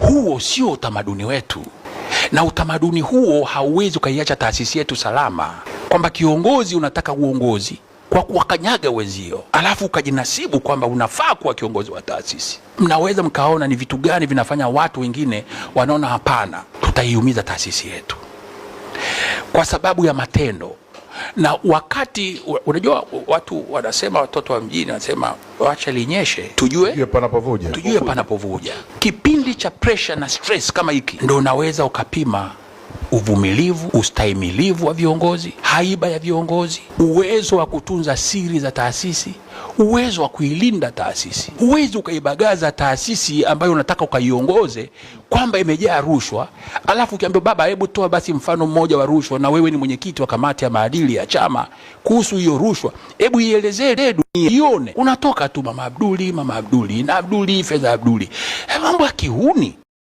Huo sio utamaduni wetu, na utamaduni huo hauwezi ukaiacha taasisi yetu salama, kwamba kiongozi unataka uongozi kwa kuwakanyaga wenzio, alafu ukajinasibu kwamba unafaa kuwa kiongozi wa taasisi. Mnaweza mkaona ni vitu gani vinafanya watu wengine wanaona hapana, tutaiumiza taasisi yetu kwa sababu ya matendo. Na wakati unajua watu wanasema, watoto wa mjini wanasema wacha linyeshe tujue panapovuja. Kipindi cha pressure na stress kama hiki ndio unaweza ukapima uvumilivu, ustahimilivu wa viongozi, haiba ya viongozi, uwezo wa kutunza siri za taasisi, uwezo wa kuilinda taasisi. Huwezi ukaibagaza taasisi ambayo unataka ukaiongoze kwamba imejaa rushwa, alafu ukiambia baba, hebu toa basi mfano mmoja wa rushwa, na wewe ni mwenyekiti wa kamati ya maadili ya chama, kuhusu hiyo rushwa, hebu ielezee redu ione. Unatoka tu mama Abduli, fedha Abduli, mambo ya kihuni.